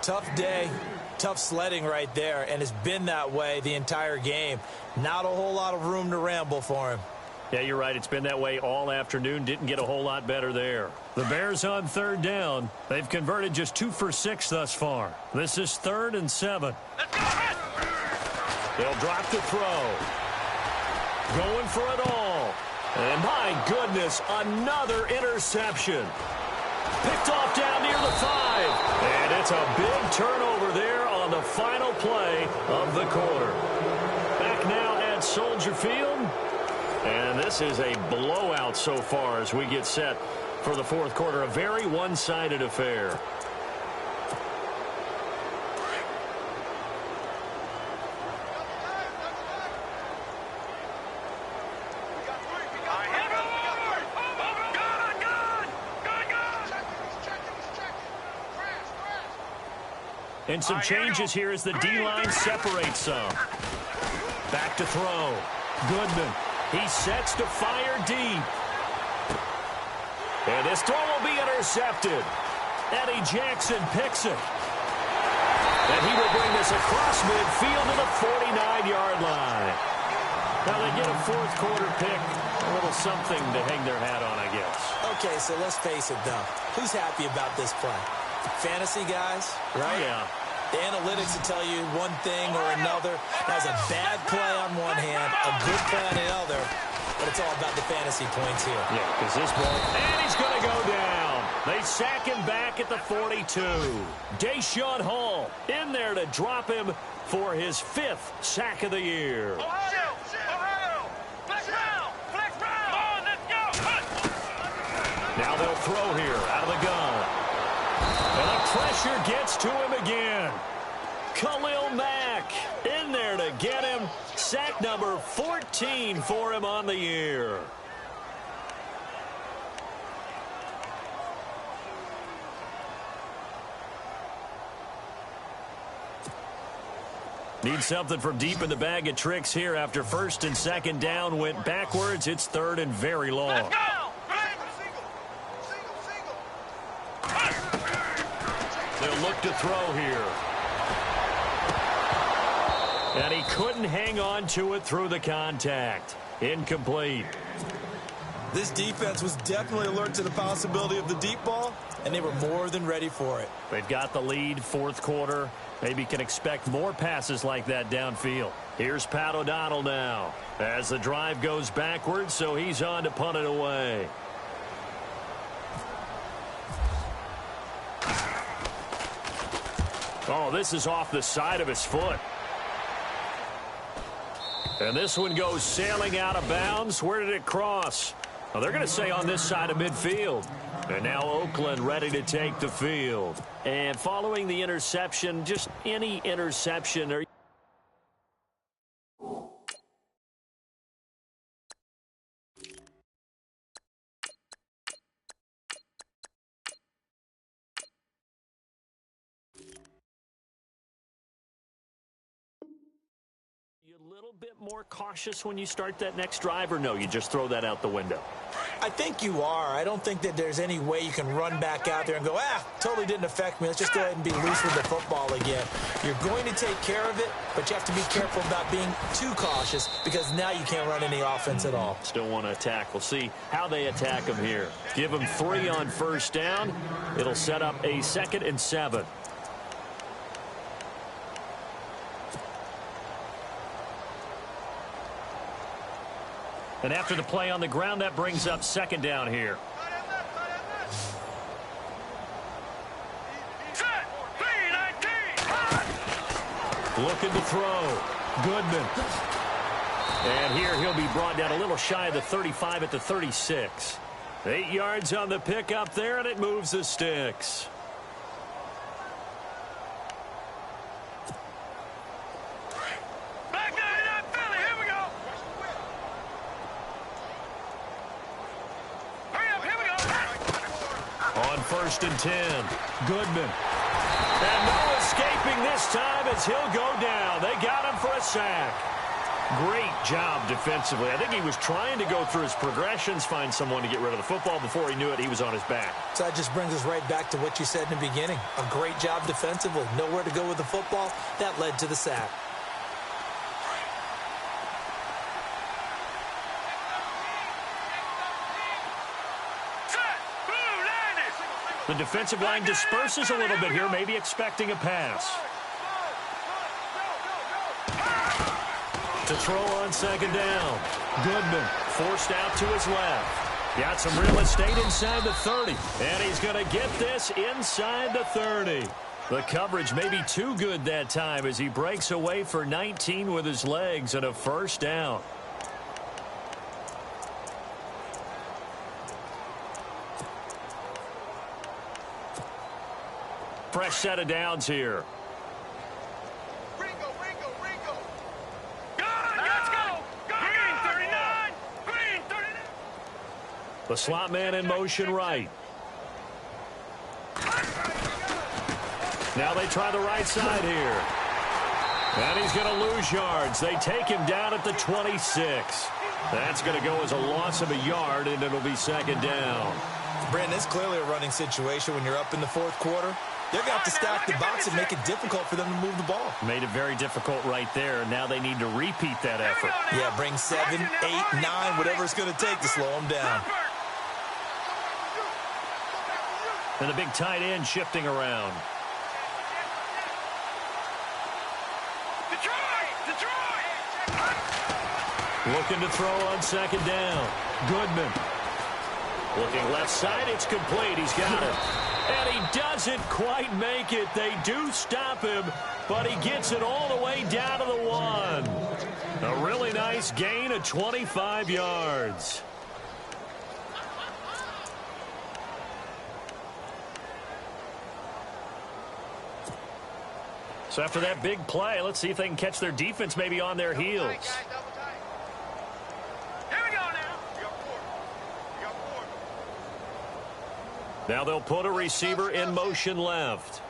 Tough day, tough sledding right there, and it's been that way the entire game. Not a whole lot of room to ramble for him. Yeah, you're right. It's been that way all afternoon. Didn't get a whole lot better there. The Bears on third down. They've converted just 2 for 6 thus far. This is 3rd and 7. They'll drop the throw. Going for it all. And my goodness, another interception. Picked off down near the 5. And it's a big turnover there on the final play of the quarter. Back now at Soldier Field. And this is a blowout so far as we get set for the fourth quarter. A very one-sided affair. And some changes here as the D-line separates some. Back to throw. Goodman. He sets to fire deep. And this throw will be intercepted. Eddie Jackson picks it. And he will bring this across midfield to the 49-yard line. Now they get a fourth quarter pick. A little something to hang their hat on, I guess. Okay, so let's face it, though. Who's happy about this play? Fantasy guys, right? Yeah. The analytics will tell you one thing or another. Has a bad play on one hand, a good play on the other, but it's all about the fantasy points here. Yeah, because this ball, and he's going to go down. They sack him back at the 42. Deshaun Hall in there to drop him for his 5th sack of the year. Ohio! Flex round! Come on, let's go! Now they'll throw here out of the gun. And the pressure gets to him again. Khalil Mack in there to get him. Sack number 14 for him on the year. Need something from deep in the bag of tricks here after 1st and 2nd down went backwards. It's 3rd and very long. Let's go! They'll look to throw here. And he couldn't hang on to it through the contact. Incomplete. This defense was definitely alert to the possibility of the deep ball, and they were more than ready for it. They've got the lead, fourth quarter. Maybe can expect more passes like that downfield. Here's Pat O'Donnell now as the drive goes backwards, so he's on to punt it away. Oh, this is off the side of his foot. And this one goes sailing out of bounds. Where did it cross? Well, they're going to say on this side of midfield. And now Oakland ready to take the field. And following the interception, just any interception or a little bit more cautious when you start that next drive, or no, you just throw that out the window? I think you are. I don't think that there's any way you can run back out there and go, totally didn't affect me. Let's just go ahead and be loose with the football again. You're going to take care of it, but you have to be careful about being too cautious because now you can't run any offense at all. Still want to attack. We'll see how they attack him here. Give him 3 on 1st down. It'll set up a 2nd and 7. And after the play on the ground, that brings up 2nd down here. Looking to throw. Goodman. And here he'll be brought down a little shy of the 35 at the 36. 8 yards on the pickup there, and it moves the sticks. On 1st and 10, Goodman. And no escaping this time as he'll go down. They got him for a sack. Great job defensively. I think he was trying to go through his progressions, find someone to get rid of the football. Before he knew it, he was on his back. So that just brings us right back to what you said in the beginning. A great job defensively. Nowhere to go with the football. That led to the sack. The defensive line disperses a little bit here, maybe expecting a pass. To throw on second down. Goodman forced out to his left. Got some real estate inside the 30. And he's going to get this inside the 30. The coverage may be too good that time as he breaks away for 19 with his legs and a first down. Fresh set of downs here. The slot man in motion right. Now they try the right side here. And he's going to lose yards. They take him down at the 26. That's going to go as a loss of a yard, and it'll be second down. Brandon, it's clearly a running situation when you're up in the fourth quarter. They're going to have to stack the box and make it difficult for them to move the ball. Made it very difficult right there. Now they need to repeat that effort. Yeah, bring 7, 8, 9, whatever it's going to take to slow them down. And the big tight end shifting around. Looking to throw on second down. Goodman. Looking left side, it's complete. He's got it. And he doesn't quite make it. They do stop him, but he gets it all the way down to the 1. A really nice gain of 25 yards. So after that big play, let's see if they can catch their defense maybe on their heels. Now they'll put a receiver in motion left.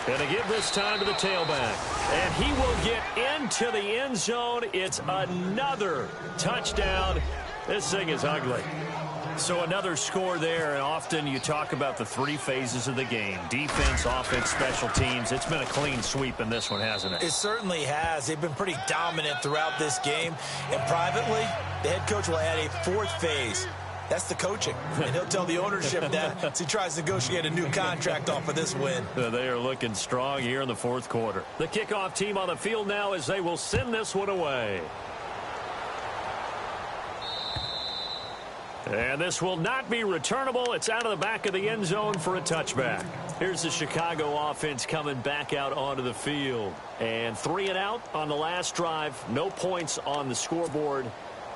And to give this time to the tailback. And he will get into the end zone. It's another touchdown. This thing is ugly. So another score there, and often you talk about the three phases of the game. Defense, offense, special teams. It's been a clean sweep in this one, hasn't it? It certainly has. They've been pretty dominant throughout this game. And privately, the head coach will add a fourth phase. That's the coaching. And he'll tell the ownership that as he tries to negotiate a new contract off of this win. They are looking strong here in the fourth quarter. The kickoff team on the field now as they will send this one away. And this will not be returnable. It's out of the back of the end zone for a touchback. Here's the Chicago offense coming back out onto the field. And 3 and out on the last drive. No points on the scoreboard. A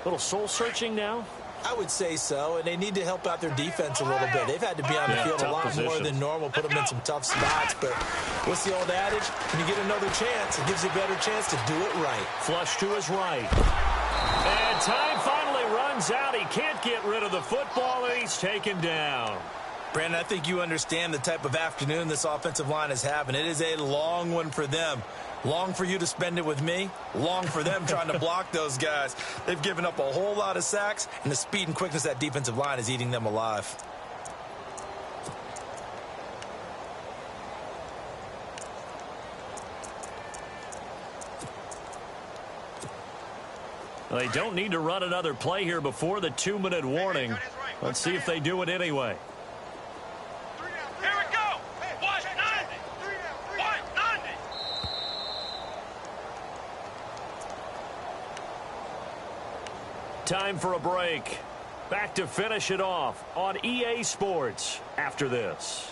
little soul-searching now? I would say so, and they need to help out their defense a little bit. They've had to be on the field a lot more than normal, put them in some tough spots. But what's the old adage? When you get another chance, it gives you a better chance to do it right. Flush to his right. And time finally runs out. He can't get rid of the football, and he's taken down. Brandon, I think you understand the type of afternoon this offensive line is having. It is a long one for them. Long for you to spend it with me. Long for them trying to block those guys. They've given up a whole lot of sacks, and the speed and quickness of that defensive line is eating them alive. Well, they don't need to run another play here before the 2-minute warning. Let's see if they do it anyway. Here we go. 190. 190. Time for a break. Back to finish it off on EA Sports after this.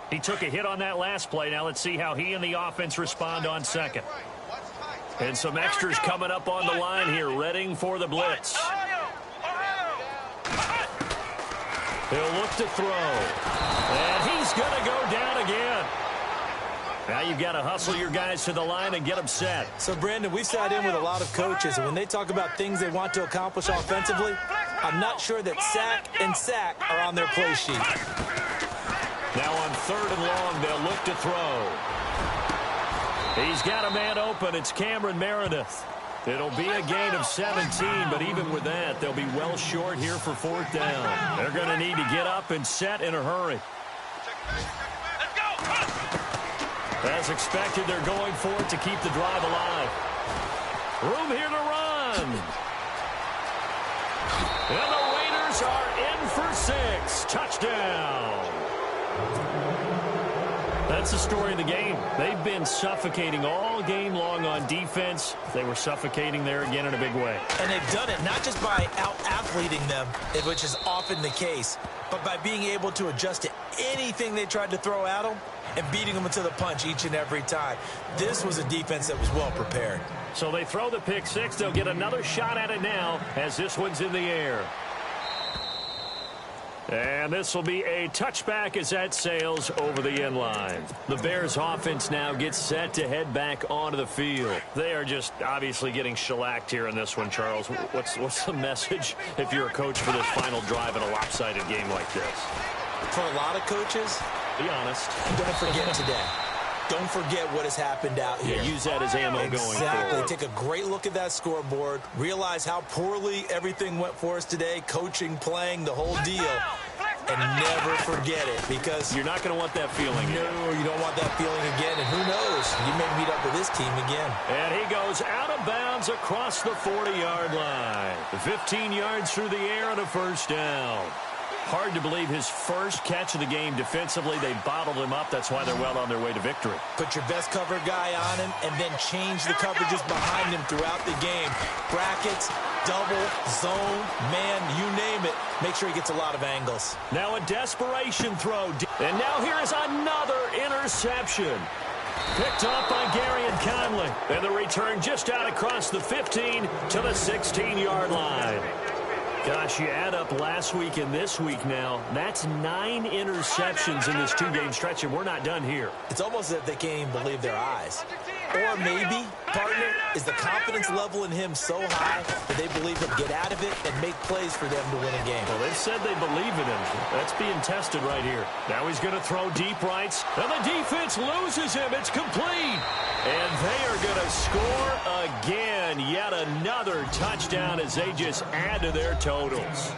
He took a hit on that last play. Now let's see how he and the offense respond on second. And some extras coming up on the line here, readying for the blitz. He'll look to throw. And he's going to go down again. Now you've got to hustle your guys to the line and get them set. So, Brandon, we've sat in with a lot of coaches, and when they talk about things they want to accomplish offensively, I'm not sure that sack and sack are on their play sheet. Now on 3rd and long, they'll look to throw. He's got a man open. It's Cameron Meredith. It'll be a gain of 17, but even with that, they'll be well short here for 4th down. They're going to need to get up and set in a hurry. As expected, they're going for it to keep the drive alive. Room here to run. And the Raiders are in for 6. Touchdown. That's the story of the game. They've been suffocating all game long on defense. They were suffocating there again in a big way. And they've done it not just by out-athleting them, which is often the case, but by being able to adjust to anything they tried to throw at them and beating them to the punch each and every time. This was a defense that was well prepared. So they throw the pick 6. They'll get another shot at it now as this one's in the air. And this will be a touchback as that sails over the end line. The Bears offense now gets set to head back onto the field. They are just obviously getting shellacked here in this one, Charles. What's the message if you're a coach for this final drive in a lopsided game like this? For a lot of coaches, be honest, don't forget today. Don't forget what has happened out here. Yeah, use that as ammo going forward. Exactly. Take a great look at that scoreboard. Realize how poorly everything went for us today. Coaching, playing, the whole deal. And never forget it, because you're not going to want that feeling again. No, you don't want that feeling again. And who knows? You may meet up with this team again. And he goes out of bounds across the 40-yard line. 15 yards through the air and a 1st down. Hard to believe his first catch of the game defensively. They bottled him up. That's why they're well on their way to victory. Put your best cover guy on him and then change the coverages behind him throughout the game. Brackets, double, zone, man, you name it. Make sure he gets a lot of angles. Now a desperation throw. And now here is another interception. Picked off by Garyon Conley. And the return just out across the 15 to the 16-yard line. Gosh, you add up last week and this week now, that's 9 interceptions in this 2-game stretch, and we're not done here. It's almost as if they can't even believe their eyes. Or maybe, partner, is the confidence level in him so high that they believe he'll get out of it and make plays for them to win a game. Well, they've said they believe in him. That's being tested right here. Now he's going to throw deep rights, and the defense loses him. It's complete. And they are going to score again. Yet another touchdown as they just add to their totals.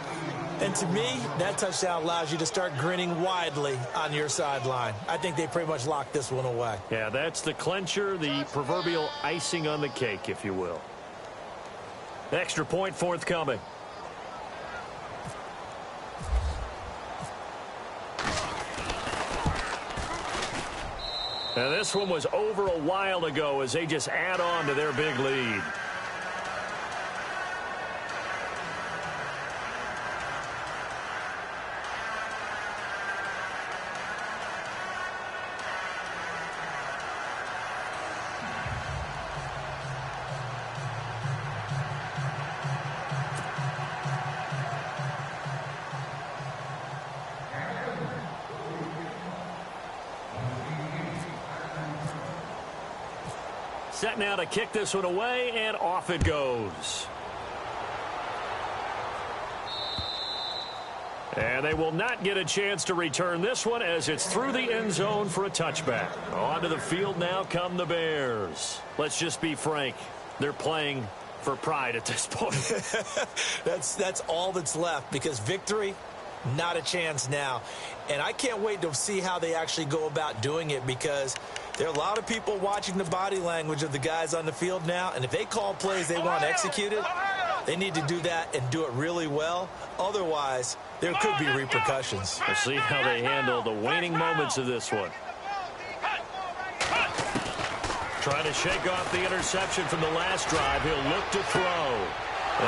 And to me, that touchdown allows you to start grinning widely on your sideline. I think they pretty much locked this one away. Yeah, that's the clincher, the proverbial icing on the cake, if you will. Extra point forthcoming. Now this one was over a while ago as they just add on to their big lead. Set now to kick this one away, and off it goes. And they will not get a chance to return this one as it's through the end zone for a touchback. Onto the field now come the Bears. Let's just be frank. They're playing for pride at this point. That's all that's left, because victory, not a chance now. And I can't wait to see how they actually go about doing it, because there are a lot of people watching the body language of the guys on the field now, and if they call plays they want executed, they need to do that and do it really well. Otherwise, there could be repercussions. We'll see how they handle the waning moments of this one. Trying to shake off the interception from the last drive. He'll look to throw.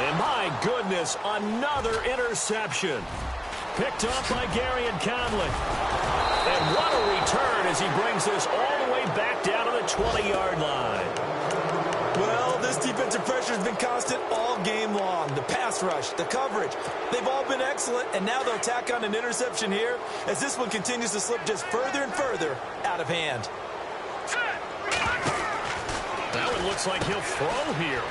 And my goodness, another interception. Picked off by Garyon Conley. And what a return as he brings this all the way back down to the 20-yard line. Well, this defensive pressure has been constant all game long. The pass rush, the coverage, they've all been excellent, and now they'll tack on an interception here as this one continues to slip just further and further out of hand. looks like he'll throw here.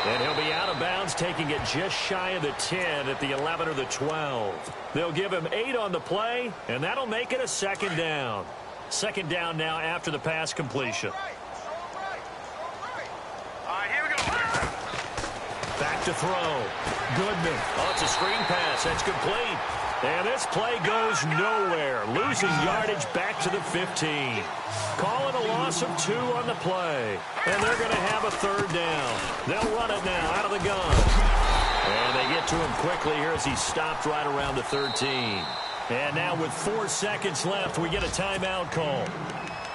And he'll be out of bounds, taking it just shy of the 10 at the 11 or the 12. They'll give him 8 on the play, and that'll make it a second down. Second down now after the pass completion. All right, here we go. Back to throw. Goodman. Oh, it's a screen pass. That's complete. And this play goes nowhere. Losing yardage back to the 15. Calling a loss of 2 on the play. And they're going to have a third down. They'll run it now out of the gun. And they get to him quickly here as he stopped right around the 13. And now with 4 seconds left, we get a timeout call.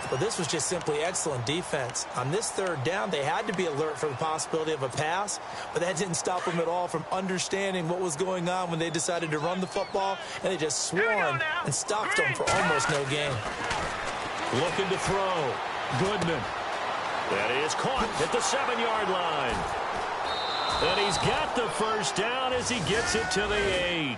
Well, this was just simply excellent defense. On this third down, they had to be alert for the possibility of a pass, but that didn't stop them at all from understanding what was going on when they decided to run the football, and they just swarmed and stopped them for almost no gain. Looking to throw. Goodman. That is caught at the 7-yard line. And he's got the first down as he gets it to the 8.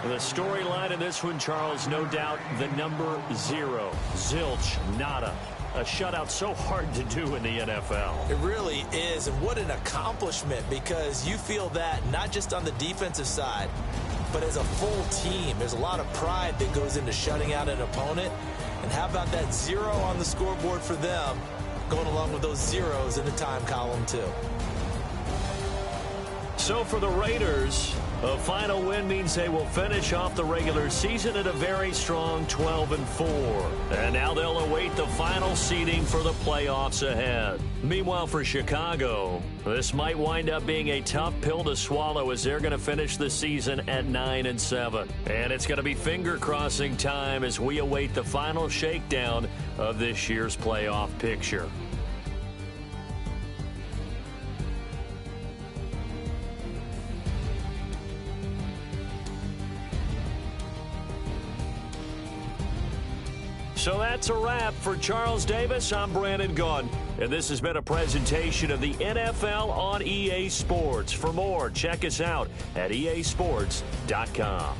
The storyline in this one, Charles, no doubt the number 0. Zilch, nada. A shutout so hard to do in the NFL. It really is, and what an accomplishment, because you feel that not just on the defensive side, but as a full team. There's a lot of pride that goes into shutting out an opponent. And how about that 0 on the scoreboard for them, going along with those zeros in the time column, too. So for the Raiders, a final win means they will finish off the regular season at a very strong 12-4. And now they'll await the final seeding for the playoffs ahead. Meanwhile, for Chicago, this might wind up being a tough pill to swallow as they're going to finish the season at 9-7. And it's going to be finger-crossing time as we await the final shakedown of this year's playoff picture. So that's a wrap. For Charles Davis, I'm Brandon Gunn. And this has been a presentation of the NFL on EA Sports. For more, check us out at easports.com.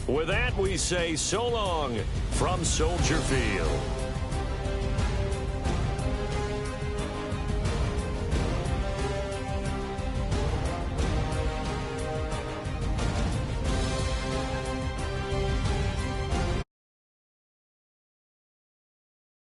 With that, we say so long from Soldier Field.